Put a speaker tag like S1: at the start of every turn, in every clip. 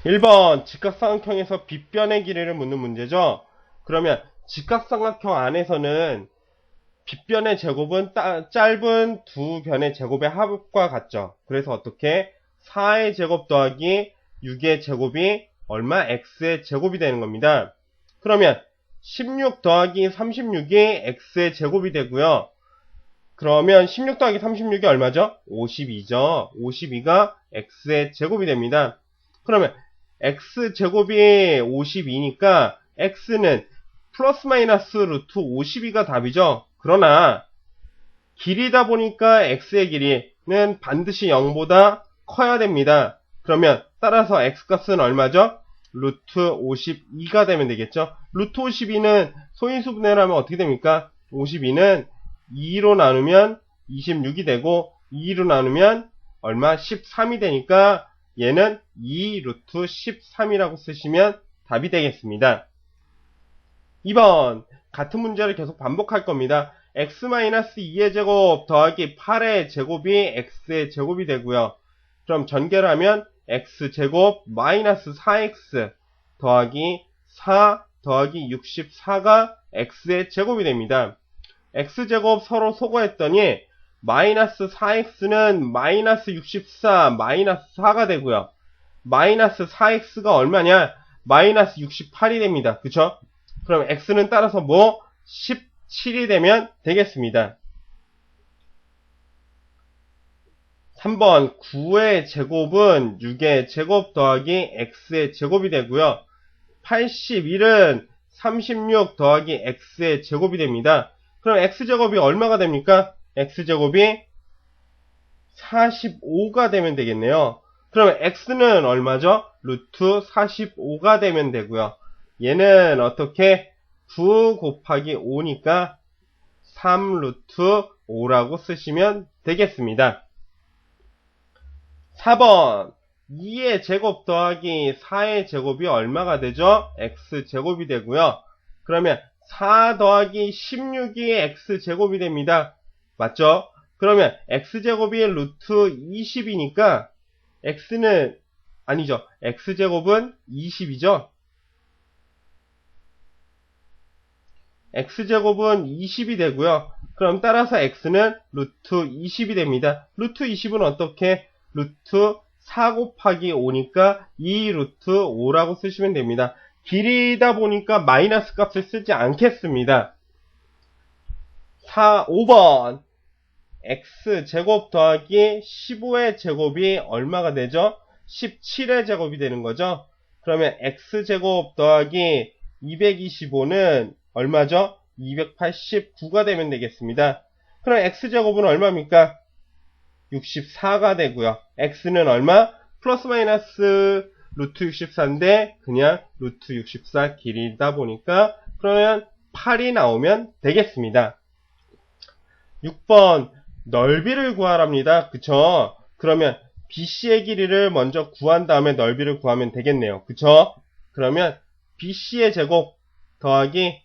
S1: 1번 직각삼각형에서 빗변의 길이를 묻는 문제죠. 그러면 직각삼각형 안에서는 빗변의 제곱은 짧은 두 변의 제곱의 합과 같죠. 그래서 어떻게 4의 제곱 더하기 6의 제곱이 얼마? x의 제곱이 되는 겁니다. 그러면 16 더하기 36이 x의 제곱이 되고요. 그러면 16 더하기 36이 얼마죠? 52죠. 52가 x의 제곱이 됩니다. 그러면 x제곱이 52니까 x는 플러스 마이너스 루트 52가 답이죠. 그러나 길이다 보니까 x의 길이는 반드시 0보다 커야 됩니다. 그러면 따라서 x값은 얼마죠? 루트 52가 되면 되겠죠. 루트 52는 소인수 분해를 하면 어떻게 됩니까? 52는 2로 나누면 26이 되고 2로 나누면 얼마? 13이 되니까 얘는 2 루트 13이라고 쓰시면 답이 되겠습니다. 2번 같은 문제를 계속 반복할 겁니다. x-2의 제곱 더하기 8의 제곱이 x의 제곱이 되고요. 그럼 전개를 하면 x제곱 마이너스 4x 더하기 4 더하기 64가 x의 제곱이 됩니다. x제곱 서로 소거했더니 마이너스 4x는 마이너스 64 마이너스 4가 되고요. 마이너스 4x가 얼마냐? 마이너스 68이 됩니다. 그쵸? 그럼 x는 따라서 뭐? 17이 되면 되겠습니다. 3번 9의 제곱은 6의 제곱 더하기 x의 제곱이 되고요. 81은 36 더하기 x의 제곱이 됩니다. 그럼 x제곱이 얼마가 됩니까? x제곱이 45가 되면 되겠네요. 그러면 x는 얼마죠? 루트 45가 되면 되고요. 얘는 어떻게? 9 곱하기 5니까 3 루트 5라고 쓰시면 되겠습니다. 4번 2의 제곱 더하기 4의 제곱이 얼마가 되죠? x제곱이 되고요. 그러면 4 더하기 16이 x제곱이 됩니다. 맞죠? 그러면 x제곱이 루트 20이니까 x는 아니죠. x제곱은 20이죠. x제곱은 20이 되고요. 그럼 따라서 x는 루트 20이 됩니다. 루트 20은 어떻게? 루트 4 곱하기 5니까 2 루트 5라고 쓰시면 됩니다. 길이다 보니까 마이너스 값을 쓰지 않겠습니다. 5번 x제곱 더하기 15의 제곱이 얼마가 되죠? 17의 제곱이 되는 거죠. 그러면 x제곱 더하기 225는 얼마죠? 289가 되면 되겠습니다. 그럼 x제곱은 얼마입니까? 64가 되고요. x는 얼마? 플러스 마이너스 루트 64인데 그냥 루트 64 길이다 보니까 그러면 8이 나오면 되겠습니다. 6번 넓이를 구하랍니다. 그쵸? 그러면 BC의 길이를 먼저 구한 다음에 넓이를 구하면 되겠네요. 그쵸? 그러면 BC의 제곱 더하기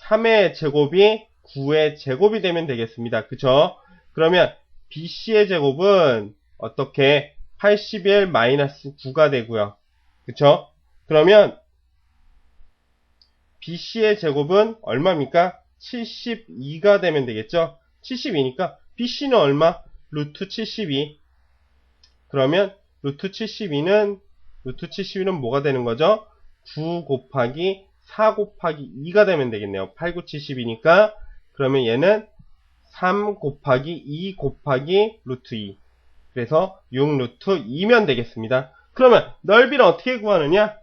S1: 3의 제곱이 9의 제곱이 되면 되겠습니다. 그쵸? 그러면 BC의 제곱은 어떻게 81-9가 되고요. 그쵸? 그러면 BC의 제곱은 얼마입니까? 72가 되면 되겠죠? 72니까 BC는 얼마? 루트 72. 그러면 루트 72는 뭐가 되는 거죠? 9 곱하기 4 곱하기 2가 되면 되겠네요. 8, 9, 72니까 그러면 얘는 3 곱하기 2 곱하기 루트 2. 그래서 6 루트 2면 되겠습니다. 그러면 넓이를 어떻게 구하느냐?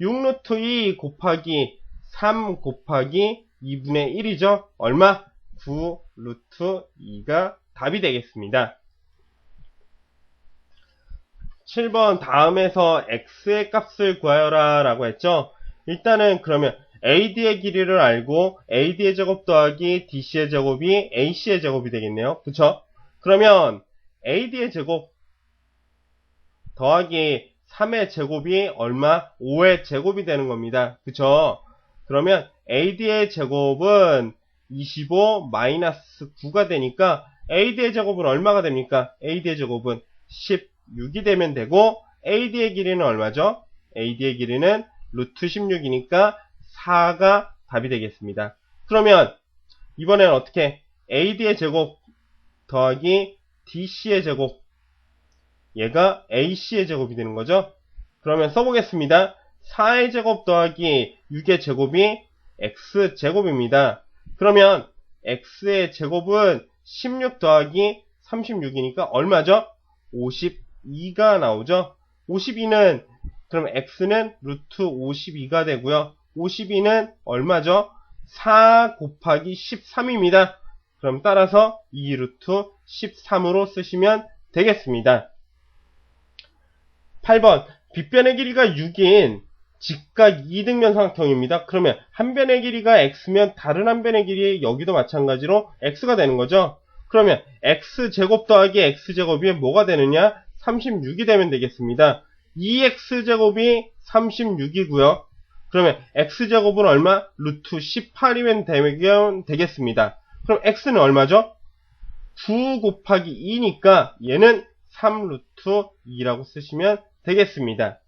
S1: 6 루트 2 곱하기 3 곱하기 2분의 1이죠. 얼마? 9 루트 2가 답이 되겠습니다. 7번 다음에서 x의 값을 구하여라 라고 했죠. 일단은 그러면 AD의 길이를 알고 AD의 제곱 더하기 DC의 제곱이 AC의 제곱이 되겠네요. 그쵸? 그러면 AD의 제곱 더하기 3의 제곱이 얼마? 5의 제곱이 되는 겁니다. 그쵸? 그러면 AD의 제곱은 25 마이너스 9가 되니까 AD의 제곱은 얼마가 됩니까? AD의 제곱은 16이 되면 되고 AD의 길이는 얼마죠? AD의 길이는 루트 16이니까 4가 답이 되겠습니다. 그러면 이번엔 어떻게 AD의 제곱 더하기 DC의 제곱, 얘가 AC의 제곱이 되는 거죠. 그러면 써보겠습니다. 4의 제곱 더하기 6의 제곱이 X제곱입니다. 그러면 X의 제곱은 16 더하기 36이니까 얼마죠? 52가 나오죠. 52는 그럼 X는 루트 52가 되고요. 52는 얼마죠? 4 곱하기 13입니다. 그럼 따라서 2 루트 13으로 쓰시면 되겠습니다. 8번 빗변의 길이가 6인 직각 2등변 삼각형입니다. 그러면 한 변의 길이가 x면 다른 한 변의 길이 여기도 마찬가지로 x가 되는 거죠. 그러면 x제곱 더하기 x제곱이 뭐가 되느냐? 36이 되면 되겠습니다. 2x제곱이 36이고요. 그러면 x제곱은 얼마? 루트 18이면 되겠습니다. 그럼 x는 얼마죠? 9 곱하기 2니까 얘는 3 루트 2라고 쓰시면 되겠습니다.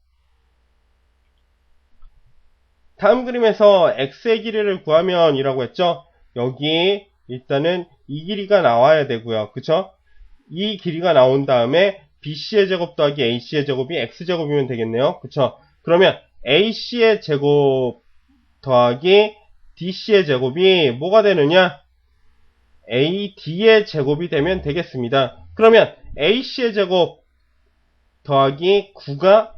S1: 다음 그림에서 x의 길이를 구하면 이라고 했죠. 여기 일단은 이 길이가 나와야 되고요. 그쵸? 이 길이가 나온 다음에 bc의 제곱 더하기 ac의 제곱이 x제곱이면 되겠네요. 그쵸? 그러면 ac의 제곱 더하기 dc의 제곱이 뭐가 되느냐? ad의 제곱이 되면 되겠습니다. 그러면 ac의 제곱 더하기 9가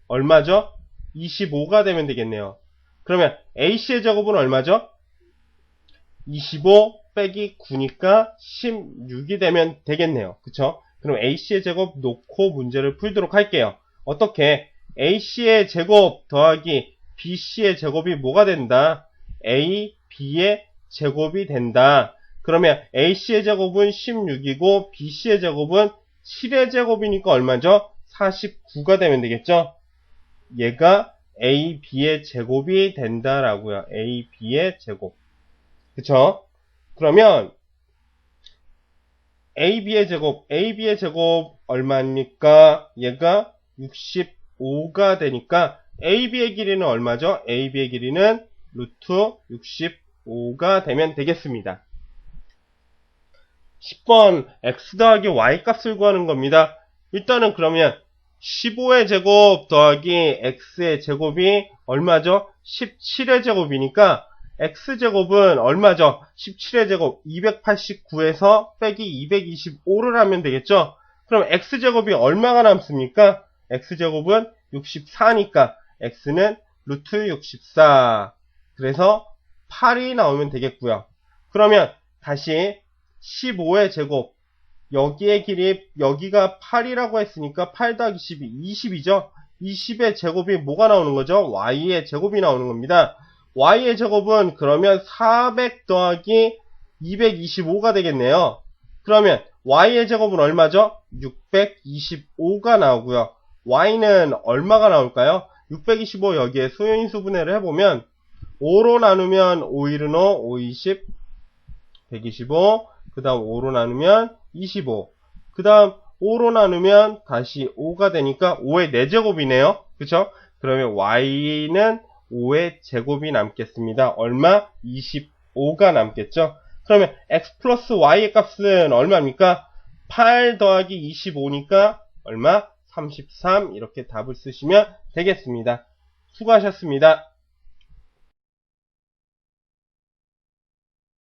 S1: 얼마죠? 25가 되면 되겠네요. 그러면 ac의 제곱은 얼마죠? 25 빼기 9니까 16이 되면 되겠네요. 그쵸? 그럼 ac의 제곱 놓고 문제를 풀도록 할게요. 어떻게? ac의 제곱 더하기 bc의 제곱이 뭐가 된다? a, b의 제곱이 된다. 그러면 ac의 제곱은 16이고 bc의 제곱은 7의 제곱이니까 얼마죠? 49가 되면 되겠죠? 얘가 a, b의 제곱이 된다라고요. a, b의 제곱. 그쵸? 그러면 a, b의 제곱 얼마입니까? 얘가 65가 되니까 a, b의 길이는 얼마죠? a, b의 길이는 루트 65가 되면 되겠습니다. 10번 x 더하기 y 값을 구하는 겁니다. 일단은 그러면 15의 제곱 더하기 x의 제곱이 얼마죠? 17의 제곱이니까 x제곱은 얼마죠? 17의 제곱 289에서 빼기 225를 하면 되겠죠? 그럼 x제곱이 얼마가 남습니까? x제곱은 64니까 x는 루트 64. 그래서 8이 나오면 되겠고요. 그러면 다시 15의 제곱, 여기의 길이, 여기가 8이라고 했으니까 8 더하기 10이 20이죠? 20의 제곱이 뭐가 나오는 거죠? y의 제곱이 나오는 겁니다. y의 제곱은 그러면 400 더하기 225가 되겠네요. 그러면 y의 제곱은 얼마죠? 625가 나오고요. y는 얼마가 나올까요? 625 여기에 수요인수 분해를 해보면 5로 나누면 5, 1은 5, 5, 20, 125, 그 다음 5로 나누면 25, 그 다음 5로 나누면 다시 5가 되니까 5의 4제곱이네요. 그쵸? 그러면 y는 5의 제곱이 남겠습니다. 얼마? 25가 남겠죠? 그러면 x 플러스 y의 값은 얼마입니까? 8 더하기 25니까 얼마? 33. 이렇게 답을 쓰시면 되겠습니다. 수고하셨습니다.